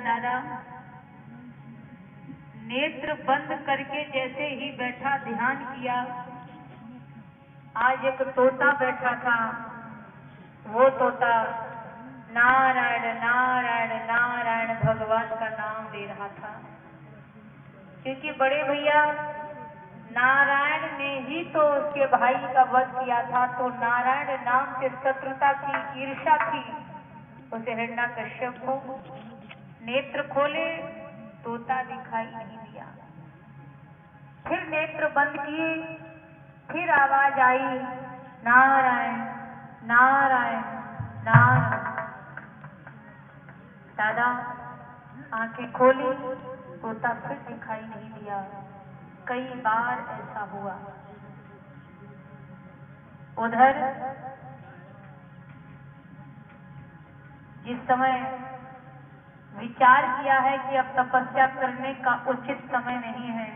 दादा। नेत्र बंद करके जैसे ही बैठा ध्यान किया, आज एक तोता बैठा था, वो तोता नारायण नारायण नारायण भगवान का नाम ले रहा था। क्योंकि बड़े भैया नारायण ने ही तो उसके भाई का वध किया था, तो नारायण नाम से शत्रुता की, ईर्ष्या थी उसे हिरण्यकश्यप को। नेत्र खोले, तोता दिखाई नहीं दिया। फिर नेत्र बंद किए, फिर आवाज आई नारायण नारायण नारायण। दादा आंखें खोली, तोता फिर दिखाई नहीं दिया। कई बार ऐसा हुआ। उधर जिस समय विचार किया है कि अब तपस्या करने का उचित समय नहीं है,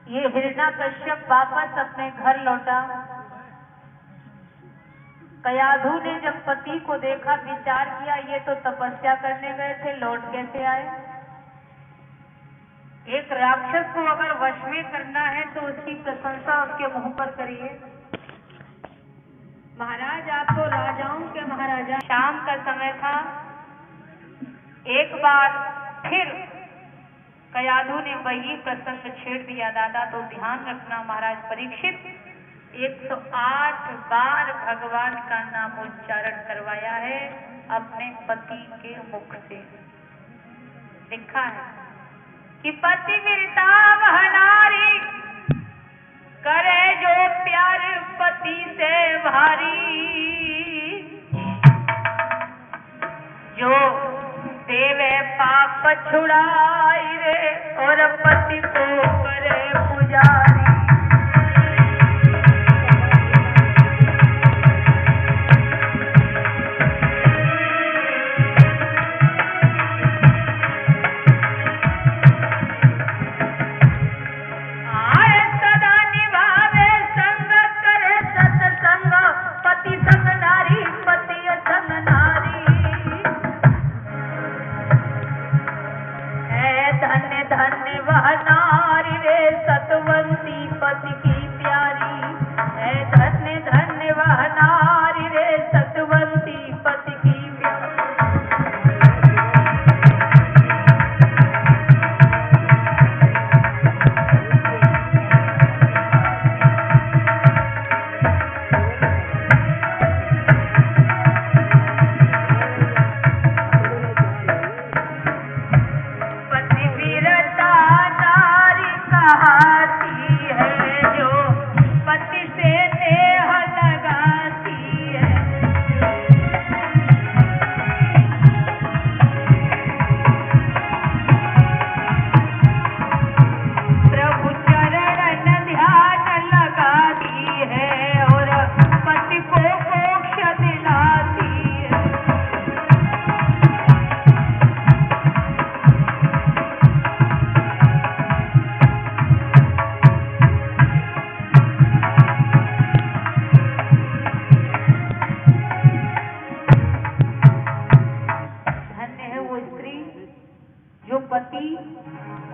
ये हिरण्यकश्यप वापस अपने घर लौटा। कयाधु ने जब पति को देखा, विचार किया ये तो तपस्या करने गए थे, लौट कैसे आए। एक राक्षस को अगर वश में करना है तो उसकी प्रशंसा उसके मुंह पर करिए। महाराज आप तो राजाओं के महाराजा। शाम का समय था। एक बार फिर कयाधु ने वही प्रसंग छेड़ दिया। दादा तो ध्यान रखना महाराज परीक्षित, 108 बार भगवान का नाम उच्चारण करवाया है अपने पति के मुख से। लिखा है कि पतिव्रता वह नारी करे जो प्यार पति से भारी, जो देवे पाप छुड़ाई रे और पति को करे पुजारी। धन्य वह नारी रे सतवंती पति की प्यारी है। धन्य धन्य वह नारी रे सतवंती पति की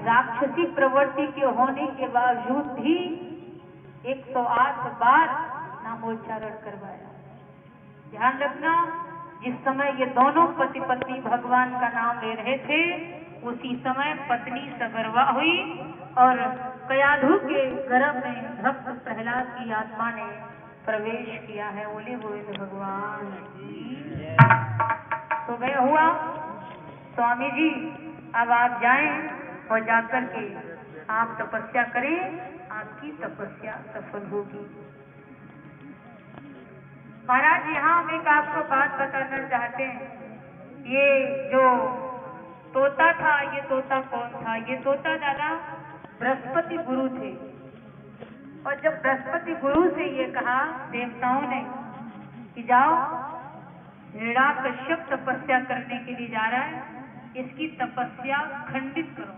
राक्षसी प्रवृत्ति के होने के बावजूद भी 108 बार नामोच्चारण करवाया। ध्यान रखना, जिस समय ये दोनों पति पत्नी भगवान का नाम ले रहे थे, उसी समय पत्नी सगर्वा हुई और कयाधु के गर्भ में भक्त प्रहलाद की आत्मा ने प्रवेश किया है। बोले गोविंद भगवान की। तो वह हुआ, स्वामी जी अब आप जाएं और जाकर के आप तपस्या करें, आपकी तपस्या सफल होगी। महाराज यहाँ हम एक आपको बात बताना चाहते हैं। ये जो तोता था, ये तोता कौन था? ये तोता दादा बृहस्पति गुरु थे। और जब बृहस्पति गुरु से ये कहा देवताओं ने कि जाओ हिरण्यकश्यप तपस्या करने के लिए जा रहा है, इसकी तपस्या खंडित करो,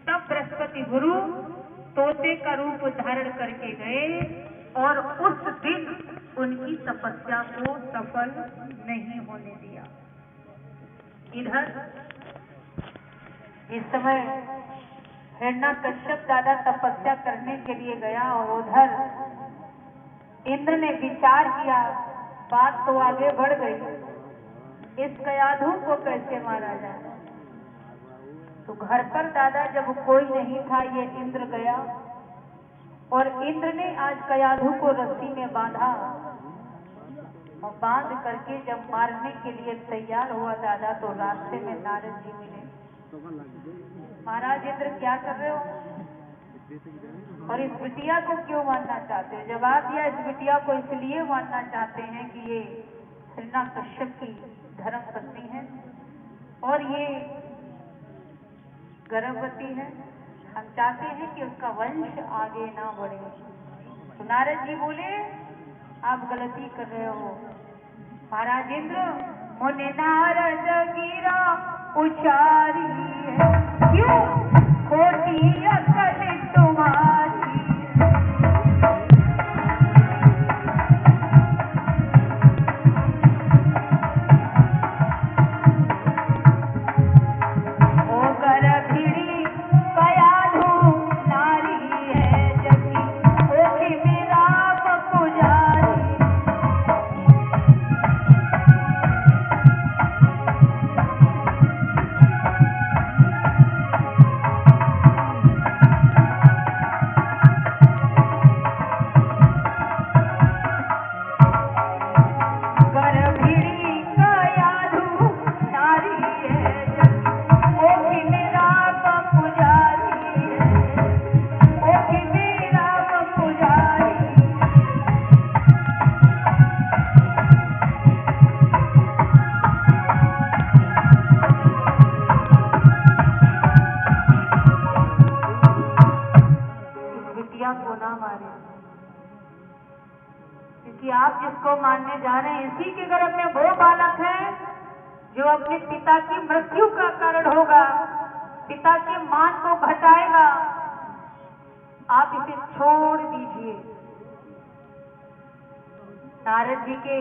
तब बृहस्पति गुरु तोते का रूप धारण करके गए और उस दिन उनकी तपस्या को सफल नहीं होने दिया। इधर इस समय हिरण्यकश्यप दादा तपस्या करने के लिए गया और उधर इंद्र ने विचार किया, बात तो आगे बढ़ गई, इस कयाधु को कैसे मारा जाए। तो घर पर दादा जब कोई नहीं था, ये इंद्र गया और इंद्र ने आज कयाधु को रस्सी में बांधा और बांध करके जब मारने के लिए तैयार हुआ दादा, तो रास्ते में नारद जी मिले। महाराज इंद्र क्या कर रहे हो और इस बिटिया को क्यों मारना चाहते हो? जवाब दिया, इस बिटिया को इसलिए मारना चाहते हैं कि ये हिरण्यकश्यप की धर्म पत्नी है और ये गर्भवती है, हम चाहते हैं कि उसका वंश आगे ना बढ़े। तो नारद जी बोले, आप गलती कर रहे हो महाराज इंद्र। मुने नारद गिरा उचारी है, क्यों खोटी अकल तुम्हारी। क्योंकि आप जिसको मानने जा रहे हैं, इसी के गर्भ में वो बालक है जो अपने पिता की मृत्यु का कारण होगा, पिता के मान को घटाएगा। आप इसे छोड़ दीजिए। नारद जी के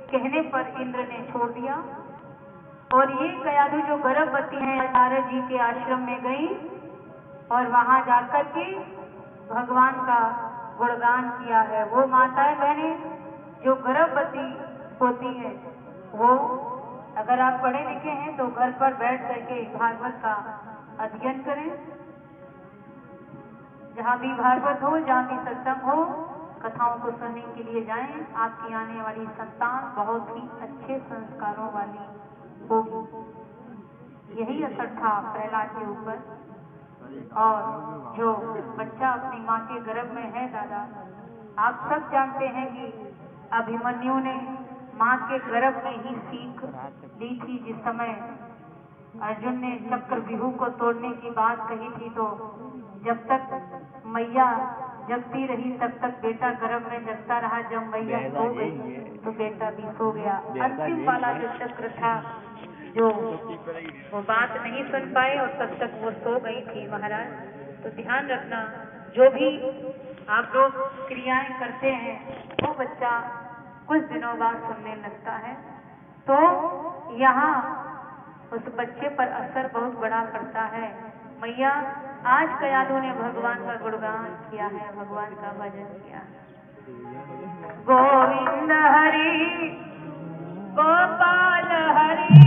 कहने पर इंद्र ने छोड़ दिया और ये कयाधु जो गर्भवती है नारद जी के आश्रम में गई और वहां जाकर के भगवान का गुणगान किया है। वो माताएं बहनें जो गर्भवती होती हैं, वो अगर आप पढ़े लिखे हैं तो घर पर बैठ करके भागवत का अध्ययन करें। जहाँ भी भागवत हो, जहाँ भी सत्संग हो, कथाओं को सुनने के लिए जाएं। आपकी आने वाली संतान बहुत ही अच्छे संस्कारों वाली होगी। यही असर था प्रहलाद के ऊपर। और जो बच्चा अपनी माँ के गर्भ में है दादा, आप सब जानते हैं कि अभिमन्यु ने माँ के गर्भ में ही सीख ली थी। जिस समय अर्जुन ने चक्रव्यूह को तोड़ने की बात कही थी, तो जब तक मैया जगती रही तब तक बेटा गर्भ में जगता रहा। जब मैया सो गई तो बेटा भी सो गया। अंतिम वाला जो चक्र था, जो वो बात नहीं सुन पाए और तब तक वो सो गई थी महाराज। तो ध्यान रखना, जो भी आप लोग क्रियाएं करते हैं वो बच्चा कुछ दिनों बाद सुनने लगता है। तो यहाँ उस बच्चे पर असर बहुत बड़ा पड़ता है। मैया आज कयाधु ने भगवान का गुणगान किया है, भगवान का भजन किया। गोविंद हरि गोपाल हरि,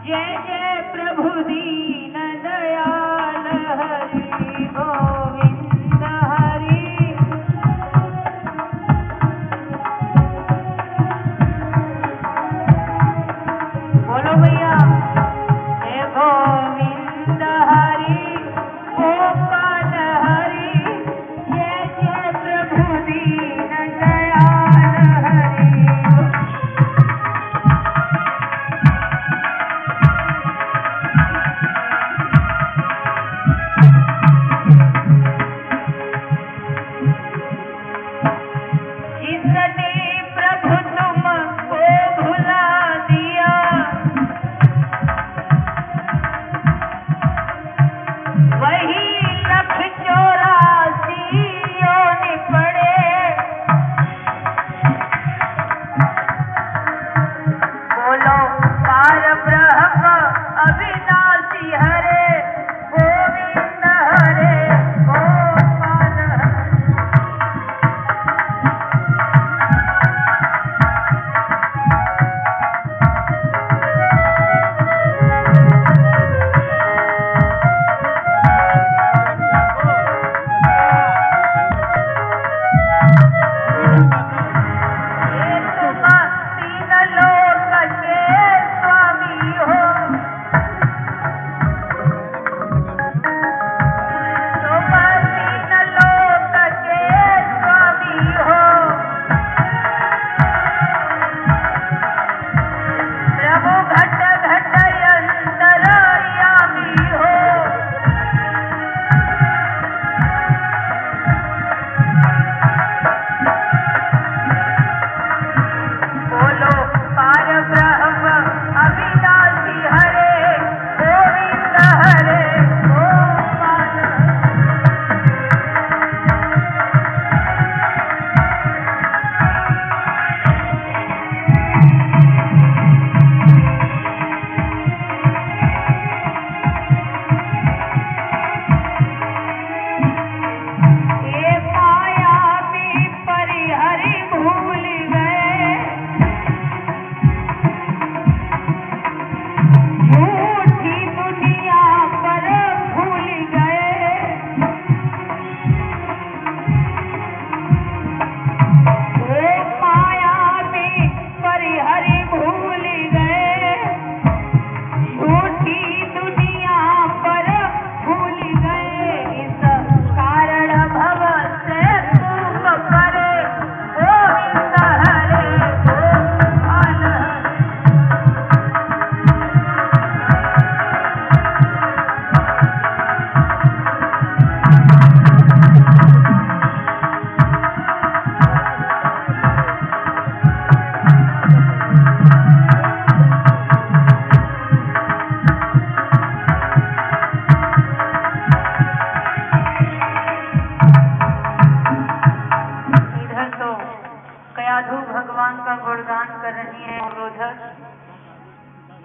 जय जय प्रभु दीन दयाल हरि। गोविंद हरि बोलो भैया, हे गोविंद हरि गोपाल हरि, जय जय प्रभु दीन दयाल हरि।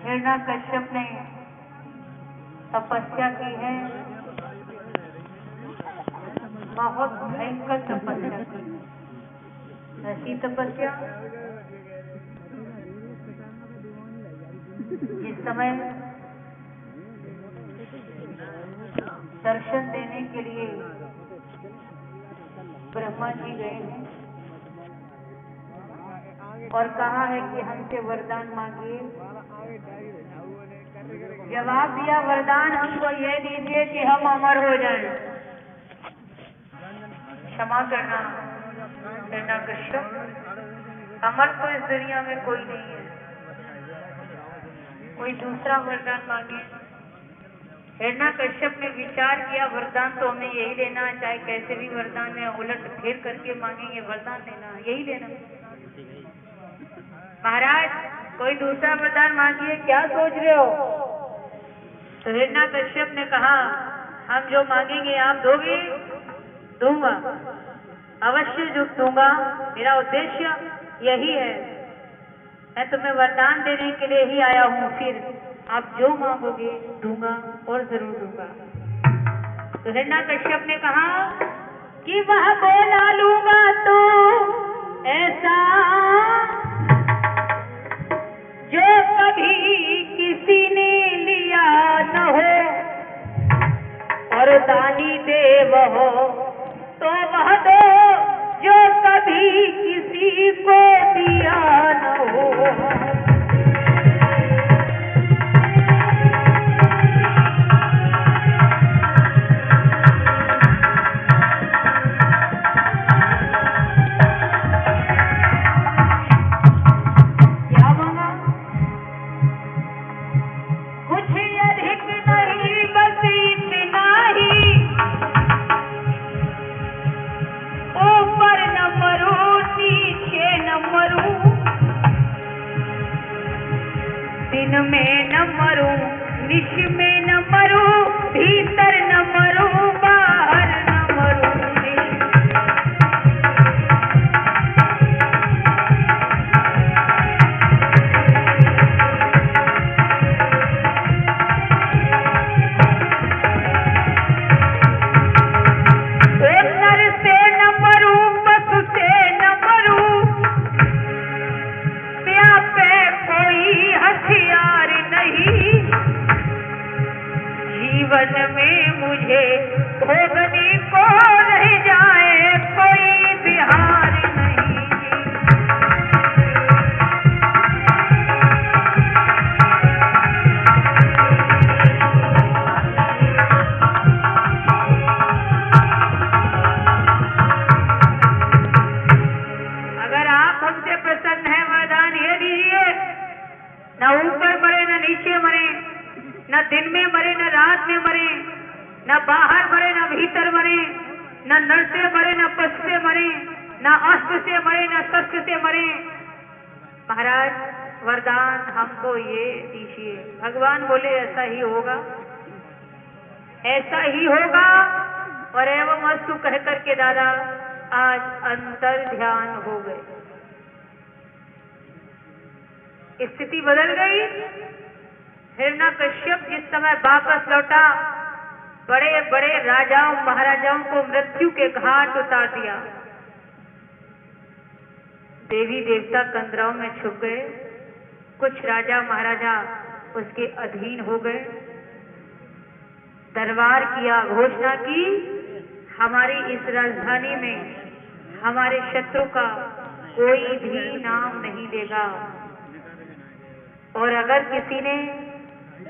हिरण्याकश्यप ने तपस्या की है, बहुत भयंकर तपस्या की। ऐसी तपस्या जिस समय दर्शन देने के लिए ब्रह्मा जी गए हैं और कहा है कि हमसे वरदान मांगिए। जवाब दिया, वरदान हमको ये दीजिए कि हम अमर हो जाएं। क्षमा करना हिरण्याकश्यप, अमर तो इस दुनिया में कोई नहीं है, कोई दूसरा वरदान मांगे। हिरण्याकश्यप ने विचार किया, वरदान तो हमें यही लेना है, चाहे कैसे भी वरदान है, उलट फेर करके मांगेंगे, वरदान लेना यही लेना। महाराज कोई दूसरा वरदान मांगिए, क्या सोच रहे हो? तो हिरण्याकश्यप ने कहा, हम जो मांगेंगे आप दोगे? दूंगा, अवश्य जो दूंगा, मेरा उद्देश्य यही है, मैं तुम्हें वरदान देने के लिए ही आया हूँ, फिर आप जो मांगोगे दूंगा और जरूर दूंगा। तो हिरण्याकश्यप ने कहा कि वह बोला, लूंगा तो ऐसा जो कभी किसी ने लिया न हो, और दानी देव हो तो वह दो जो कभी किसी को दिया न हो। दिन में न मरूं, निश में न मरूं, भीतर न मरूं, बाहर न मरूं। नर से न मरूं, पशु से न मरूं, प्यापे कोई हथियार नहीं, जीवन में मुझे भोगने को रह जाए कोई बिहार नहीं। अगर आप हमसे प्रसन्न हैं, वरदान ये दीजिए, न ऊपर मरे न नीचे मरे, न दिन में मरे न रात में मरे, न बाहर मरे न भीतर मरे, न नर से मरे न पशु से मरे, न अस्त्र से मरे न शस्त्र से मरे। महाराज वरदान हमको ये दीजिए। भगवान बोले, ऐसा ही होगा, ऐसा ही होगा। और एवं वस्तु कह करके दादा आज अंतर ध्यान हो गए, स्थिति बदल गई। हिरण्याकश्यप जिस समय वापस लौटा, बड़े बड़े राजाओं महाराजाओं को मृत्यु के घाट उतार दिया। देवी देवता कंदराओं में छुप गए, कुछ राजा महाराजा उसके अधीन हो गए। दरबार किया, घोषणा की, हमारी इस राजधानी में हमारे शत्रु का कोई भी नाम नहीं लेगा, और अगर किसी ने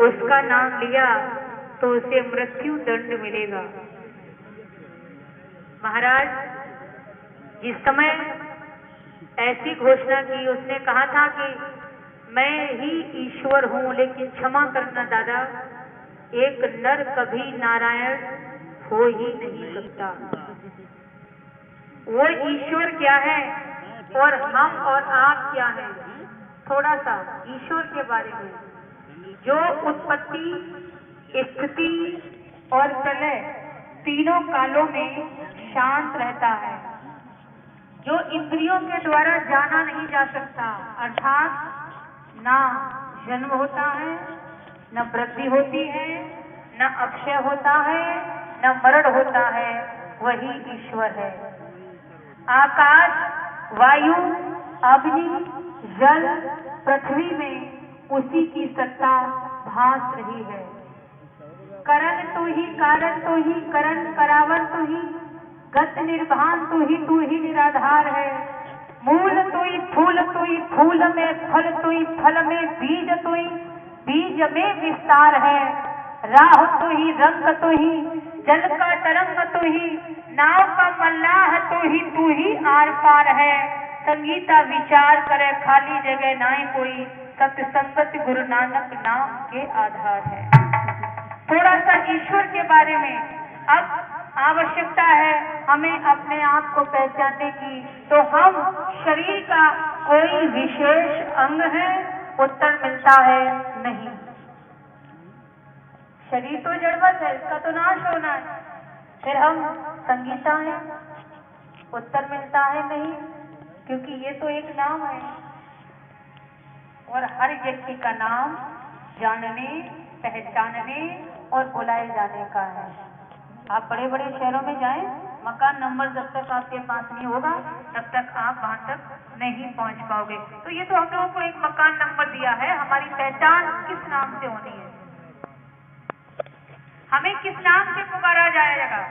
उसका नाम लिया तो उसे मृत्यु दंड मिलेगा। महाराज जिस समय ऐसी घोषणा की, उसने कहा था कि मैं ही ईश्वर हूं, लेकिन क्षमा करना दादा, एक नर कभी नारायण हो ही नहीं सकता। वो ईश्वर क्या है और हम और आप क्या हैं, थोड़ा सा ईश्वर के बारे में। जो उत्पत्ति, स्थिति और प्रलय तीनों कालों में शांत रहता है, जो इंद्रियों के द्वारा जाना नहीं जा सकता, अर्थात ना जन्म होता है, न वृद्धि होती है, न अक्षय होता है, न मरण होता है, वही ईश्वर है। आकाश, वायु, अग्नि, जल, पृथ्वी में उसी की सत्ता भास रही है। करण तो ही, कारण तो ही, करण करावन तो ही, गत निर्भान तो ही निराधार है। मूल तो ही, फूल में, फल तो ही, फल में, बीज तो ही, बीज में विस्तार है। राह तो ही, रंग तो ही, जल का तरंग तो ही, नाव का मल्लाह तो ही आर पार है। संगीता विचार करे खाली जगह नाए कोई, सत्संगत गुरु नानक नाम के आधार है। थोड़ा सा ईश्वर के बारे में अब आवश्यकता है हमें अपने आप को पहचानने की। तो हम शरीर का कोई विशेष अंग है? उत्तर मिलता है नहीं। शरीर तो जड़वत है, इसका तो नाश होना है। फिर हम संगीता हैं? उत्तर मिलता है नहीं, क्योंकि ये तो एक नाम है और हर व्यक्ति का नाम जानने, पहचानने और बुलाए जाने का है। आप बड़े बड़े शहरों में जाएं, मकान नंबर जब तक आपके पास नहीं होगा तब तक आप वहां तक नहीं पहुंच पाओगे। तो ये तो हम लोगों को एक मकान नंबर दिया है, हमारी पहचान किस नाम से होनी है, हमें किस नाम से पुकारा जाएगा,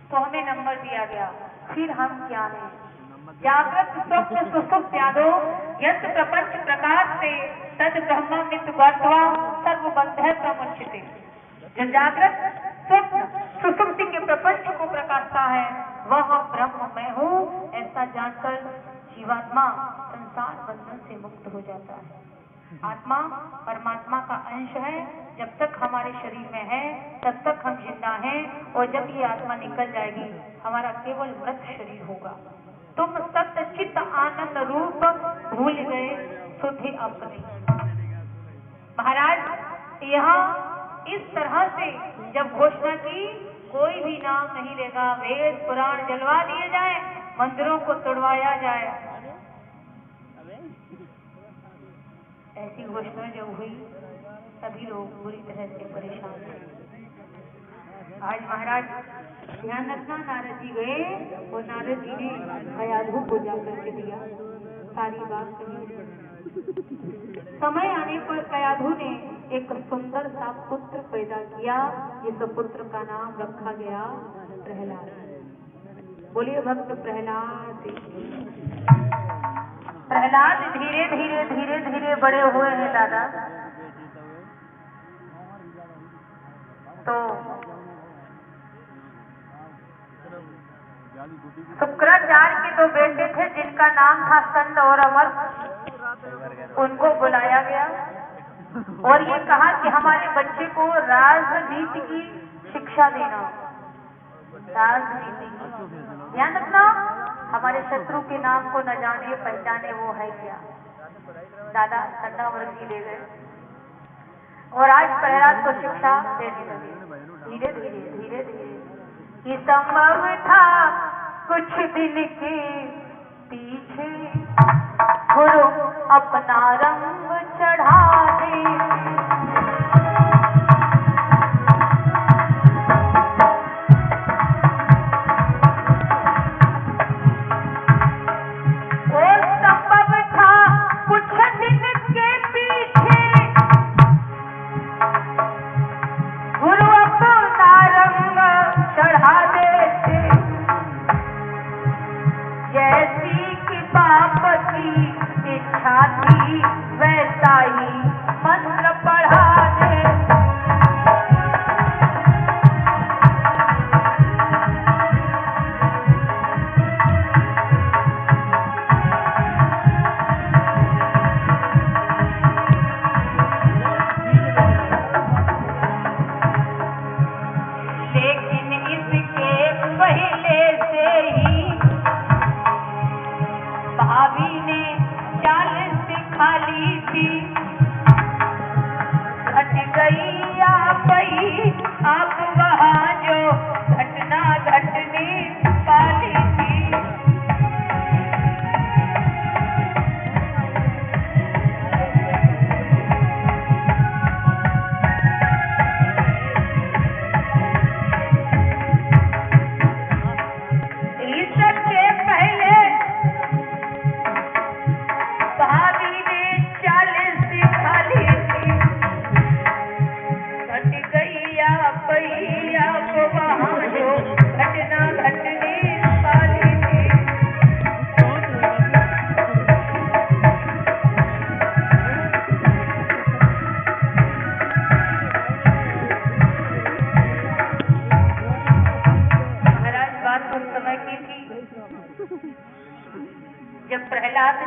तो हमें नंबर दिया गया। फिर हम क्या हैं? जागृत स्वप्न सुसुप्त यादो यत् प्रपंच प्रकाश से तद ब्रह्ममित वर्तवा सर्वबंध प्रमुचिते। जो जागृत स्वप्न सुसुप्ति के प्रपंच को प्रकाशता है वह ब्रह्म मैं हूँ, ऐसा जानकर जीवात्मा संसार बंधन से मुक्त हो जाता है। आत्मा परमात्मा का अंश है। जब तक हमारे शरीर में है तब तक हम जिंदा हैं, और जब ये आत्मा निकल जाएगी हमारा केवल मृत शरीर होगा। तुम सत्य चित्त आनंद रूप भूल गए सुधे अपने। महाराज यहाँ इस तरह से जब घोषणा की, कोई भी नाम नहीं लेगा, वेद पुराण जलवा दिए जाए, मंदिरों को तोड़वाया जाए, ऐसी घोषणा जब हुई सभी लोग बुरी तरह से परेशान थे। आज महाराज ध्यान रखना, नारद जी गए और नारद जी ने कयाधु को जाकर के दिया, सारी बात कही। समय आने पर कयाधु ने एक सुंदर सा पुत्र पैदा किया, जिस पुत्र का नाम रखा गया प्रहलाद। बोलिए भक्त प्रहलाद। प्रहलाद धीरे धीरे धीरे धीरे बड़े हुए हैं दादा। तो शुक्राचार्य के दो बेटे थे जिनका नाम था स्कंद और अमर। उनको बुलाया गया और ये कहा कि हमारे बच्चे को राजनीति की शिक्षा देना। राजनीति की ध्यान रखना, हमारे शत्रु के नाम को न जाने पहचाने वो है क्या। दादा ठंडा वर्गी ले गए और आज प्रहलाद को शिक्षा देने लगे। धीरे धीरे धीरे धीरे ये संभव था कुछ दिन के पीछे, गुरु अपना रंग चढ़ा दे। वैसा ही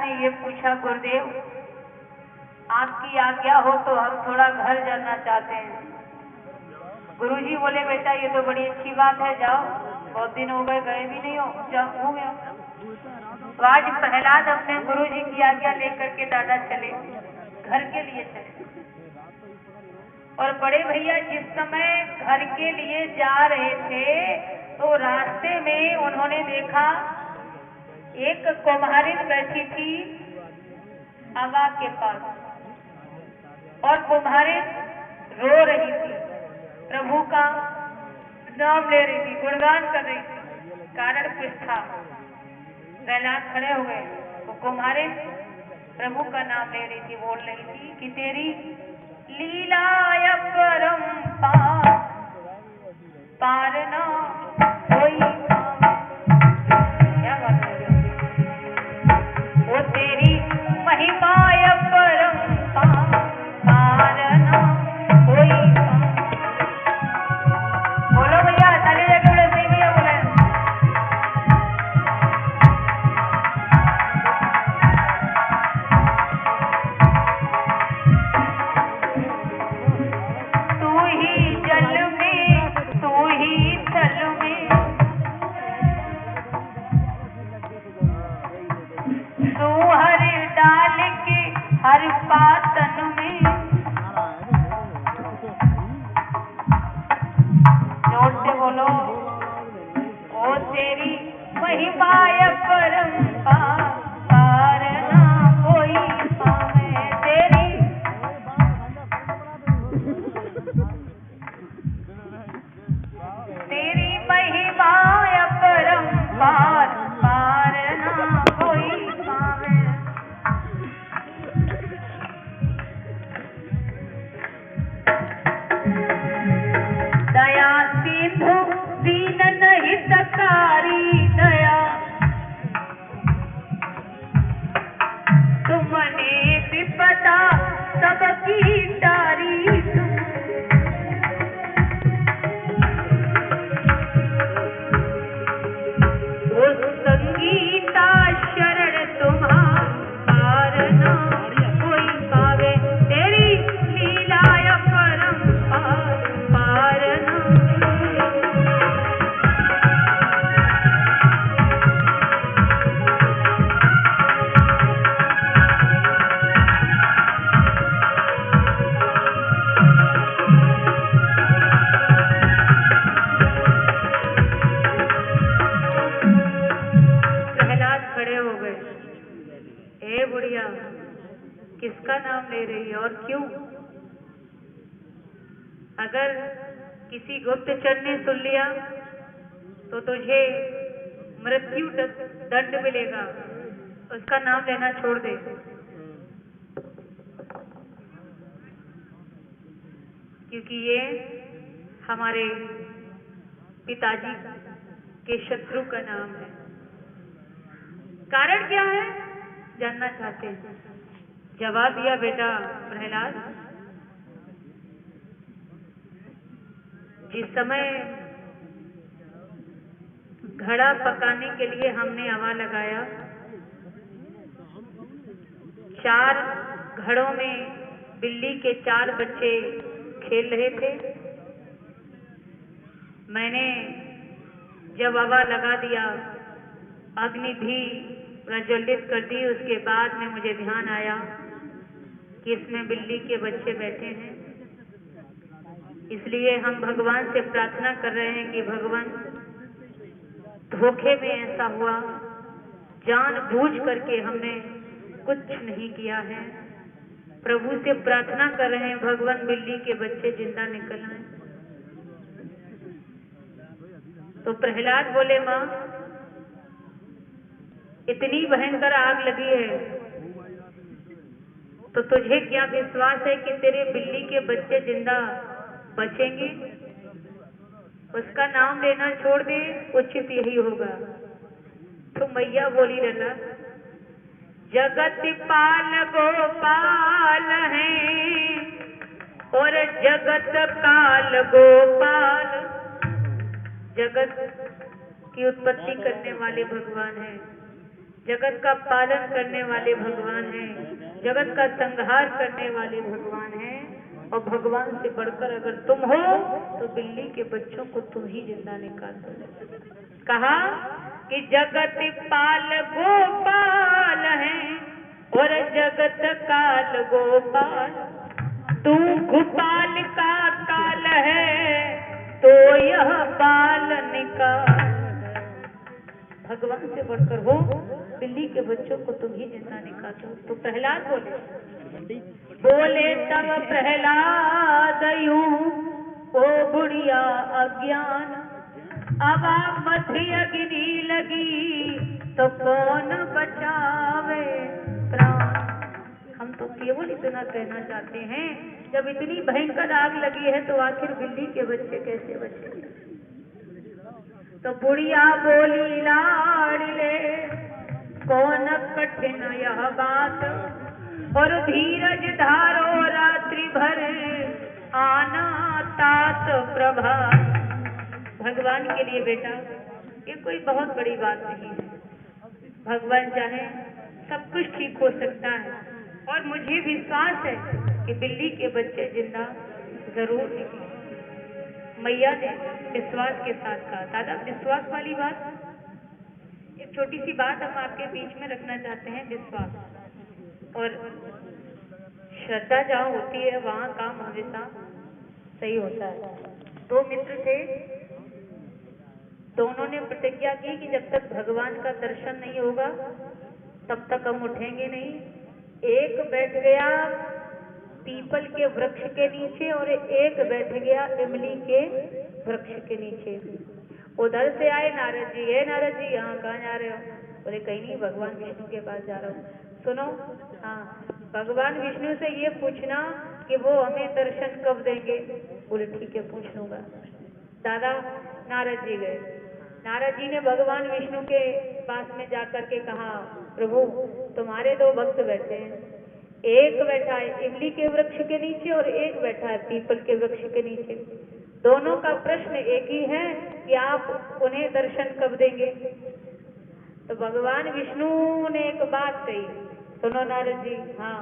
ने ये पूछा, गुरुदेव आपकी आज्ञा हो तो हम थोड़ा घर जाना चाहते हैं। गुरुजी बोले, बेटा ये तो बड़ी अच्छी बात है, जाओ, बहुत दिन हो गए, गए भी नहीं हो, जाओ घूमे आओ। तो आज प्रहलाद अपने गुरुजी की आज्ञा लेकर के दादा चले, घर के लिए चले। और बड़े भैया जिस समय घर के लिए जा रहे थे तो रास्ते में उन्होंने देखा एक कुम्हारिन बैठी थी हवा के पास, और कुम्हारिन रो रही थी, प्रभु का नाम ले रही थी, गुणगान कर रही थी। कारण कुछ था, प्रहलाद खड़े हो गए तो कुम्हारिन प्रभु का नाम ले रही थी, बोल रही थी कि तेरी लीला अपरंपार पार न कोई पावे। क्या बात है, वो तेरी महिमा अपरंपार पार न कोई पावे। बोलो भैया, ताली देके बोले, सही भैया बोले। तू ही जल में, तू ही थल में, तू हर डाल के हर पातन में। जोर से बोलो, ओ तेरी महिमा अपरंपार पार ना कोई पावे। तेरी महिमा अपरंपार पार ना कोई पावे। दया सिंधु दीन हितकारी दया, तुमने विपदा सबकी टारी। उस संगीता शरण तुम्हार ना कोई पावे। तेरी लीला अपरंपार पार ना। प्रहलाद खड़े हो गए, ए बुढ़िया किसका नाम ले रही है और क्यों? अगर किसी गुप्तचर ने सुन लिया तो तुझे मृत्यु दंड मिलेगा, उसका नाम लेना छोड़ दे। क्योंकि ये हमारे पिताजी के शत्रु का नाम है। कारण क्या है जानना चाहते हैं? जवाब दिया, बेटा प्रहलाद, जिस समय घड़ा पकाने के लिए हमने हवा लगाया, 4 घड़ों में बिल्ली के 4 बच्चे खेल रहे थे। मैंने जब हवा लगा दिया, अग्नि भी प्रज्वलित कर दी, उसके बाद में मुझे ध्यान आया कि इसमें बिल्ली के बच्चे बैठे हैं। इसलिए हम भगवान से प्रार्थना कर रहे हैं कि भगवान धोखे में ऐसा हुआ, जानबूझ करके हमने कुछ नहीं किया है। प्रभु से प्रार्थना कर रहे हैं भगवान बिल्ली के बच्चे जिंदा निकल आए। तो प्रहलाद बोले, माँ इतनी भयंकर आग लगी है तो तुझे क्या विश्वास है कि तेरे बिल्ली के बच्चे जिंदा बचेंगे? उसका नाम लेना छोड़ दे, उचित यही होगा। तो मैया बोली, रला जगत पाल गोपाल हैं और जगत काल गोपाल। जगत की उत्पत्ति करने वाले भगवान हैं, जगत का पालन करने वाले भगवान हैं, जगत का संहार करने वाले भगवान हैं। और भगवान से बढ़कर अगर तुम हो तो बिल्ली के बच्चों को तुम ही जिंदा निकाल दो। कहा कि जगत पाल गोपाल है और जगत काल गोपाल, तू गोपाल का काल है तो यह बाल निकाल। भगवान से बढ़कर हो, बिल्ली के बच्चों को तुम ही जिंदा निकालो। तो प्रहलाद बोले तब प्रहलाद यूं ओ बुढ़िया अज्ञान, अब मथी अग्नि लगी तो कौन बचावे प्राण। हम तो केवल इतना कहना चाहते हैं, जब इतनी भयंकर आग लगी है तो आखिर बिल्ली के बच्चे कैसे बचे। तो बुढ़िया बोली लाडले कौन कठिन यह बात, और धीरज धारो रात्रि भर आना तात प्रभात। भगवान के लिए बेटा ये कोई बहुत बड़ी बात नहीं है। भगवान चाहे सब कुछ ठीक हो सकता है, और मुझे विश्वास है कि बिल्ली के बच्चे जिंदा जरूर निकले। मैया ने विश्वास के साथ कहा। दादा विश्वास वाली बात, एक छोटी सी बात हम आपके बीच में रखना चाहते हैं। विश्वास और श्रद्धा जहाँ होती है वहाँ काम हमेशा सही होता है। दो मित्र थे, दोनों ने प्रतिज्ञा की कि जब तक भगवान का दर्शन नहीं होगा तब तक हम उठेंगे नहीं। एक बैठ गया पीपल के वृक्ष के नीचे और एक बैठ गया इमली के वृक्ष के नीचे। उधर से आए नारद जी, है नारद जी यहाँ कहाँ जा रहे हो? बोले कहीं नहीं, भगवान विष्णु के पास जा रहा हूँ। सुनो, हाँ भगवान विष्णु से ये पूछना कि वो हमें दर्शन कब देंगे। बोले ठीक है पूछ लूंगा। दादा नारद जी गए। नारद जी ने भगवान विष्णु के पास में जाकर के कहा, प्रभु तुम्हारे दो भक्त बैठे हैं, एक बैठा है इमली के वृक्ष के नीचे और एक बैठा है पीपल के वृक्ष के नीचे। दोनों का प्रश्न एक ही है कि आप उन्हें दर्शन कब देंगे। तो भगवान विष्णु ने एक बात कही, सुनो नारद जी, हाँ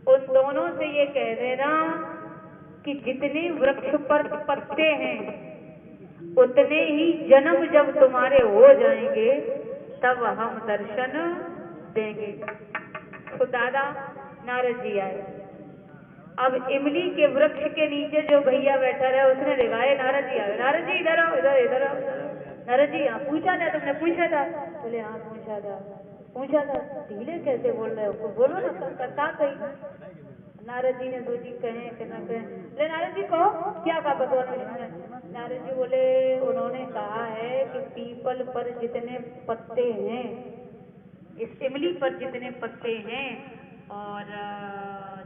उन दोनों से ये कह देना कि जितने वृक्ष पर पत्ते हैं उतने ही जन्म जब तुम्हारे हो जाएंगे तब हम दर्शन देंगे। तो दादा नारद जी आए। अब इमली के वृक्ष के नीचे जो भैया बैठा रहा उसने देखा है नारद जी आए। नारद जी इधर आओ, इधर इधर आओ। नारद जी हाँ पूछा था, तुमने पूछा था? बोले हाँ पूछा था। पूछा था ढीले कैसे बोल रहे हो, बोलो ना कथा कही। नारद जी ने दो जी कहे कि ना कहे। बोले नारद जी कहो क्या कहा भगवान विष्णु ने? नारद जी बोले उन्होंने कहा है कि पीपल पर जितने पत्ते हैं, इस इमली पर जितने पत्ते हैं और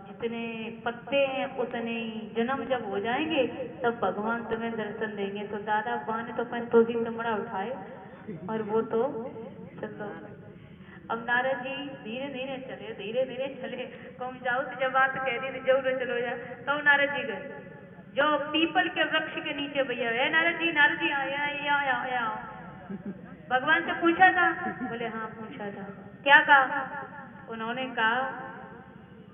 जितने पत्ते हैं उतने ही जन्म जब हो जाएंगे तब भगवान तुम्हें दर्शन देंगे। तो दादा बान तो अपन तो भी चमड़ा उठाए और वो तो चलो। अब नारद जी धीरे धीरे चले, तुम जाओ तो जब बात कह दी जरूर चलो जा। तो नारद जी गए जो पीपल के वृक्ष के नीचे भैया है। नारद जी आया। भगवान से पूछा था? बोले हाँ पूछा था। क्या कहा? उन्होंने कहा,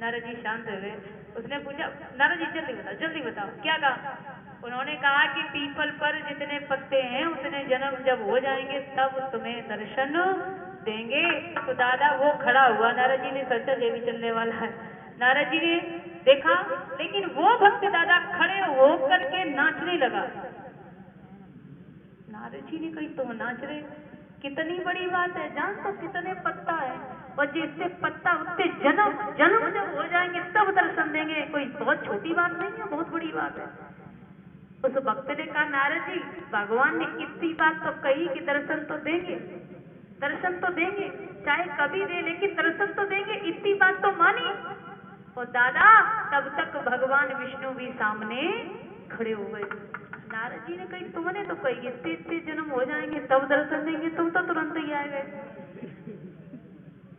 नारद जी शांत हो गए। उसने पूछा नारद जी जल्दी बताओ क्या कहा? उन्होंने कहा कि पीपल पर जितने पत्ते हैं उतने जन्म जब हो जाएंगे तब तुम्हें दर्शन देंगे। तो दादा वो खड़ा हुआ, नारद जी ने सोचा ये भी चलने वाला है। नारद जी ने देखा लेकिन वो भक्त दादा खड़े होकर के नाचने लगा। नारद जी ने कही तुम नाच रहे, कितनी बड़ी बात है, जान तो कितने पत्ता है और जिससे पत्ता उतने जन्म जब हो जाएंगे तब दर्शन देंगे। कोई बहुत छोटी बात नहीं है, बहुत बड़ी बात है। उस भक्त ने कहा नारद जी भगवान ने इतनी बात तो कही कि दर्शन तो देंगे, चाहे कभी दे लेकिन दर्शन तो देंगे, इतनी बात तो मानी। और दादा तब तक भगवान विष्णु भी सामने खड़े हो गए। नारद जी ने कही तुमने तो कही इतने जन्म हो जाएंगे तब दर्शन देंगे, तुम तो तुरंत ही आ गए।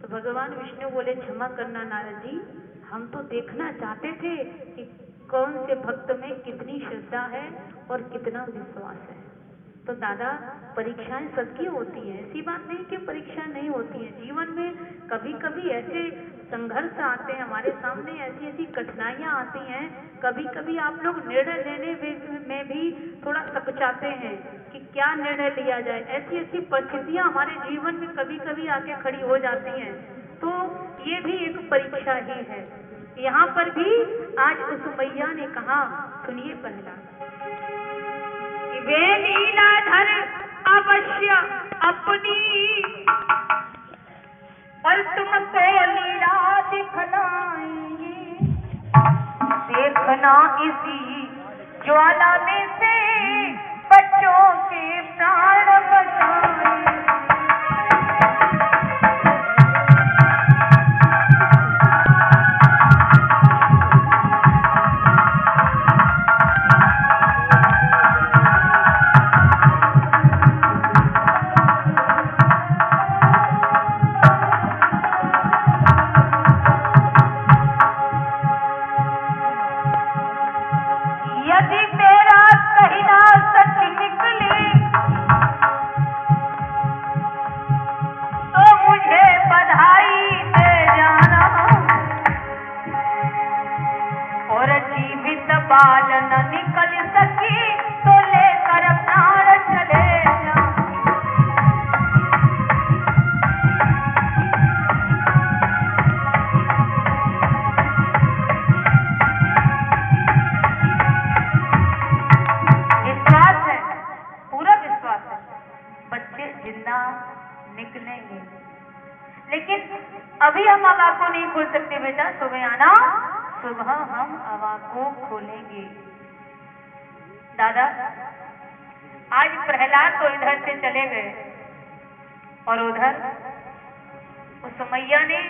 तो भगवान विष्णु बोले क्षमा करना नारद जी, हम तो देखना चाहते थे कि कौन से भक्त में कितनी श्रद्धा है और कितना विश्वास है। तो दादा परीक्षाएं सबकी होती हैं, ऐसी बात नहीं कि परीक्षा नहीं होती है। जीवन में कभी कभी ऐसे संघर्ष आते हैं हमारे सामने, ऐसी ऐसी कठिनाइयां आती हैं, कभी कभी आप लोग निर्णय लेने में भी थोड़ा सकचाते हैं कि क्या निर्णय लिया जाए। ऐसी ऐसी परिस्थितियां हमारे जीवन में कभी कभी आके खड़ी हो जाती हैं, तो ये भी एक परीक्षा ही है। यहाँ पर भी आज उस मैया ने कहा, सुनिए पहला, वे लीलाधर अवश्य अपनी और तुमको लीला दिखलाएंगे, देखना इसी ज्वाला में से बच्चों के प्राण बचाएंगे। बाल न निकल सकी तो लेकर प्राण चले जा। विश्वास है, पूरा विश्वास है, बच्चे जिंदा निकलेंगे, लेकिन अभी हम आँखों को नहीं खोल सकते बेटा, सुबह आना, सुबह हम आँखों को खोलेंगे। दादा आज प्रहलाद तो इधर से चले गए और उधर उस मैया ने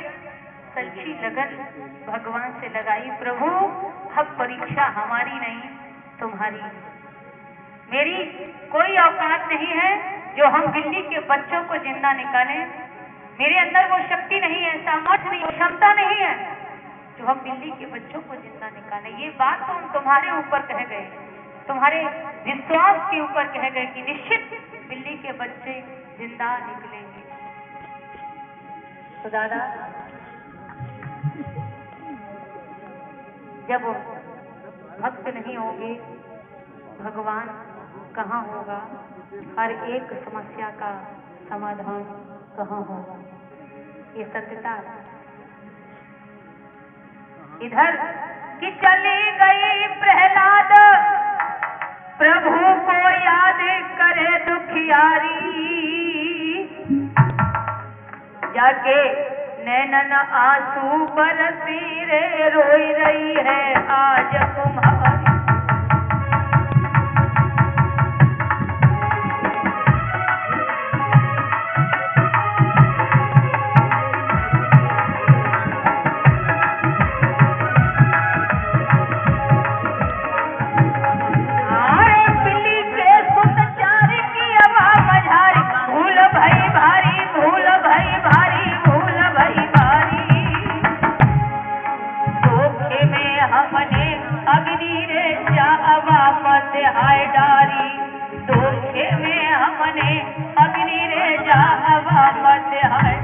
सच्ची लगन भगवान से लगाई, प्रभु अब परीक्षा हमारी नहीं तुम्हारी, मेरी कोई औकात नहीं है जो हम बिल्ली के बच्चों को जिंदा निकालें, मेरे अंदर वो शक्ति नहीं है, सामर्थ्य नहीं, क्षमता नहीं है जो हम बिल्ली के बच्चों को जिंदा निकालें। ये बात तो हम तुम्हारे ऊपर कह गए, तुम्हारे विश्वास के ऊपर कह गए कि निश्चित बिल्ली के बच्चे जिंदा निकलेंगे। तो दादा जब भक्त नहीं होंगे भगवान कहाँ होगा, हर एक समस्या का समाधान कहाँ होगा, ये सत्यता है। इधर कि चली गई प्रहलाद प्रभु को याद करे दुखियारी, जाके नैनन आंसू बरसी रे रोई रही है आज तुम्हारी। हाय डारी धोखे में हमने अग्नि रे जा वापस हाय।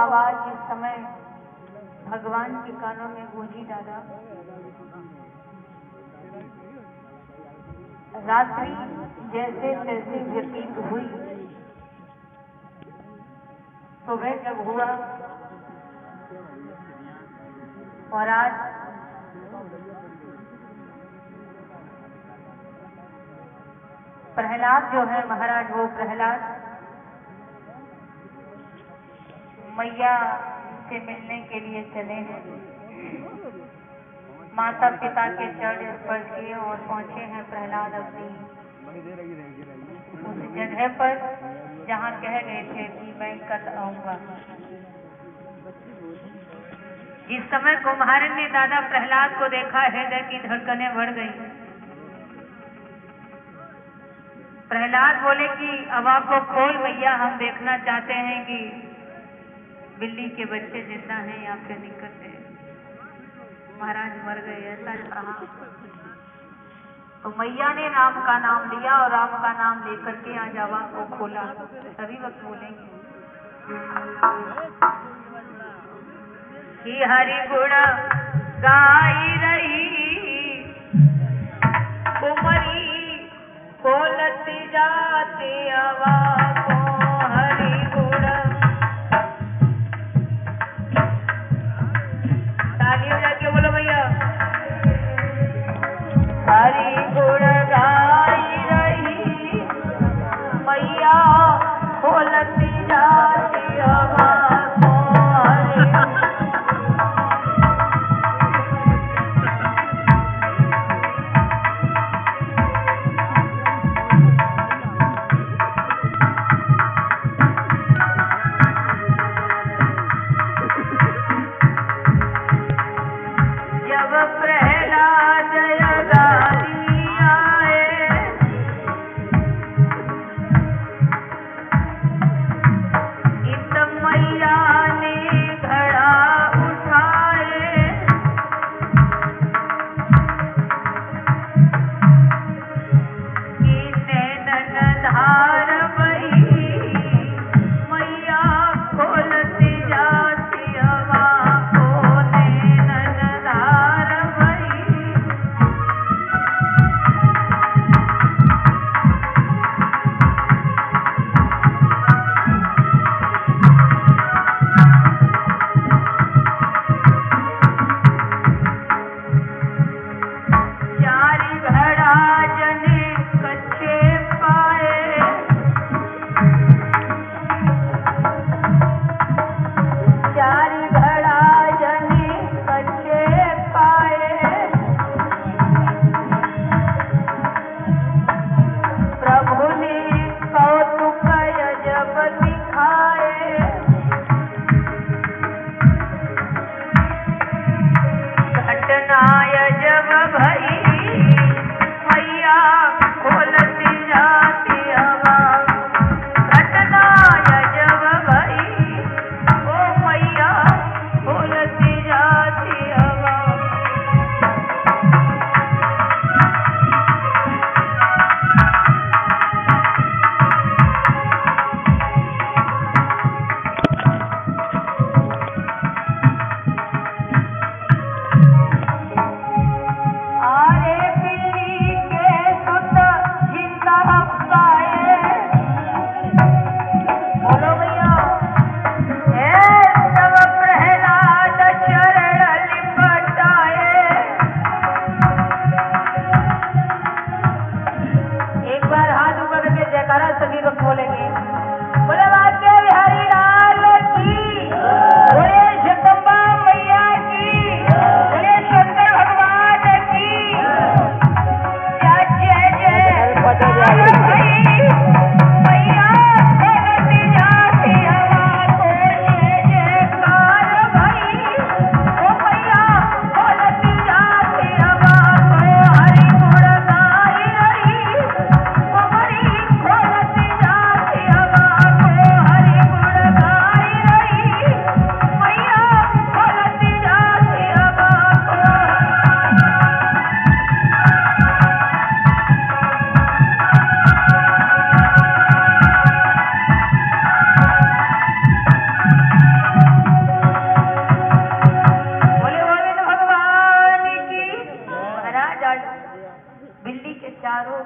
आवाज इस समय भगवान के कानों में गूंजी दादा। रात्रि जैसे तैसे व्यतीत हुई, सुबह जब हुआ और आज प्रहलाद जो है महाराज, वो प्रहलाद मैया से मिलने के लिए चले हैं। माता पिता के चरण स्पर्श किए और पहुंचे हैं प्रहलाद अपनी उस जगह पर जहां कह गए थे कि मैं कल आऊंगा। जिस समय कुम्हारन ने दादा प्रहलाद को देखा, हृदय की धड़कनें बढ़ गई। प्रहलाद बोले कि अब आपको खोल मैया, हम देखना चाहते हैं कि बिल्ली के बच्चे जिंदा हैं या फिर निकट है। महाराज मर गए, ऐसा कहा। तो मैया ने राम का नाम लिया और राम का नाम लेकर के आज आवा को खोला। सभी वक्त बोलेंगे कि हरि गुण गाई रही कुमरी खोलत जाते आवा को। हरि गुण, ताली बजा के बोलो भैया। हरि गुण गाई रही मैया खोलत जाते आवा को।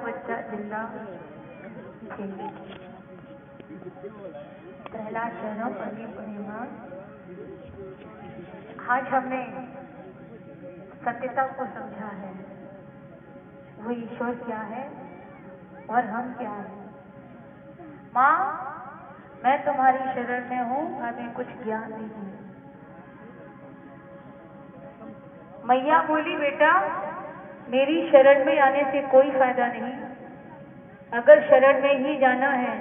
बच्चा जिल्ला पहला चरण पढ़ी पूर्णिमा। आज हमने सत्यता को समझा है, वो ईश्वर क्या है और हम क्या है। माँ, मैं तुम्हारी शरण में हूँ, हमें कुछ ज्ञान दीजिए। मैया बोली, बेटा मेरी शरण में आने से कोई फायदा नहीं। अगर शरण में ही जाना है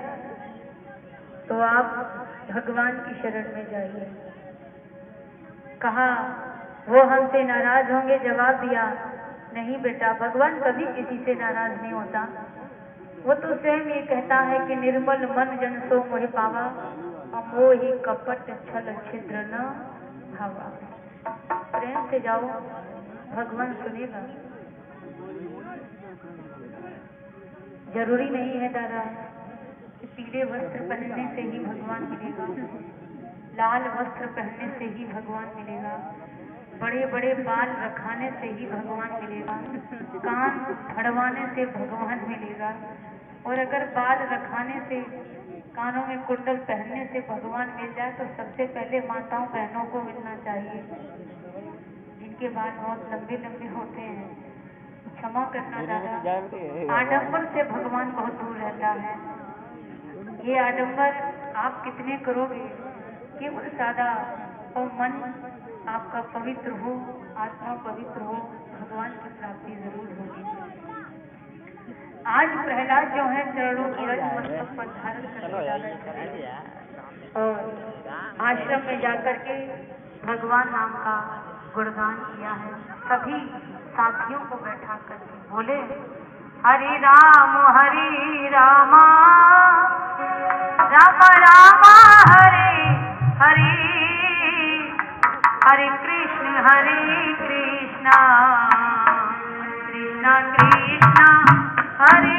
तो आप भगवान की शरण में जाइए। कहा वो हमसे नाराज होंगे? जवाब दिया, नहीं बेटा, भगवान कभी किसी से नाराज नहीं होता। वो तो स्वयं ये कहता है कि निर्मल मन जन सो मोहि पावा, अमोहि कपट छल छिद्र न भावा। प्रेम से जाओ, भगवान सुनेगा। जरूरी नहीं है दादा कि पीले वस्त्र पहनने से ही भगवान मिलेगा, लाल वस्त्र पहनने से ही भगवान मिलेगा, बड़े बड़े बाल रखाने से ही भगवान मिलेगा, कान फड़वाने से भगवान मिलेगा। और अगर बाल रखाने से, कानों में कुंडल पहनने से भगवान मिल जाए तो सबसे पहले माताओं बहनों को मिलना चाहिए, जिनके बाल बहुत लंबे लंबे होते हैं। क्षमा करना दादा, आडंबर से भगवान बहुत दूर रहता है। ये आडंबर आप कितने करोगे? केवल सादा और मन आपका पवित्र हो, आत्मा पवित्र हो, भगवान की प्राप्ति जरूर होगी। आज प्रहलाद जो है चरणों की रज मस्तक पर धारण करके और आश्रम में जाकर के भगवान नाम का गुणगान किया है। सभी साथियों को बैठा करके बोले, हरि रामा राम राम हरे हरे, हरे कृष्ण कृष्ण कृष्ण हरे हरे।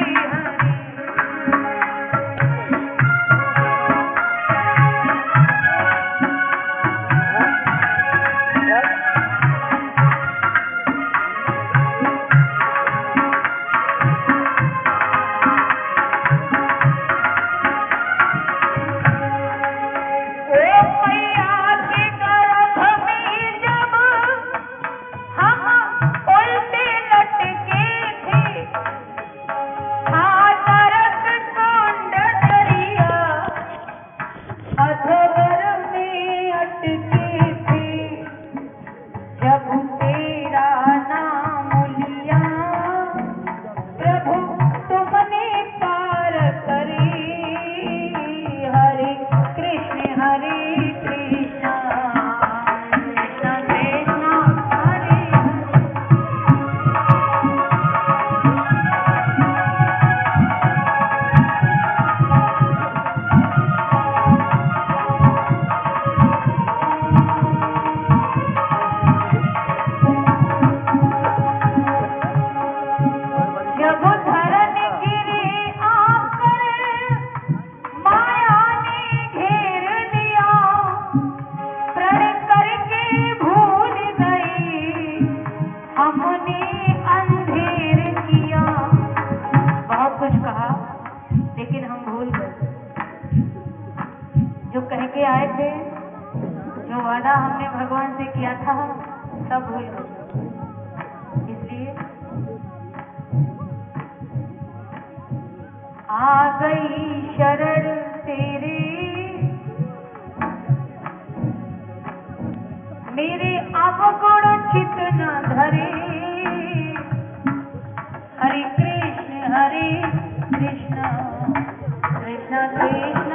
आए थे, जो वादा हमने भगवान से किया था सब भूल गए। इसलिए आ गई शरण तेरे, मेरे अवगुण चित न धरे। हरे कृष्ण कृष्ण कृष्ण कृष्ण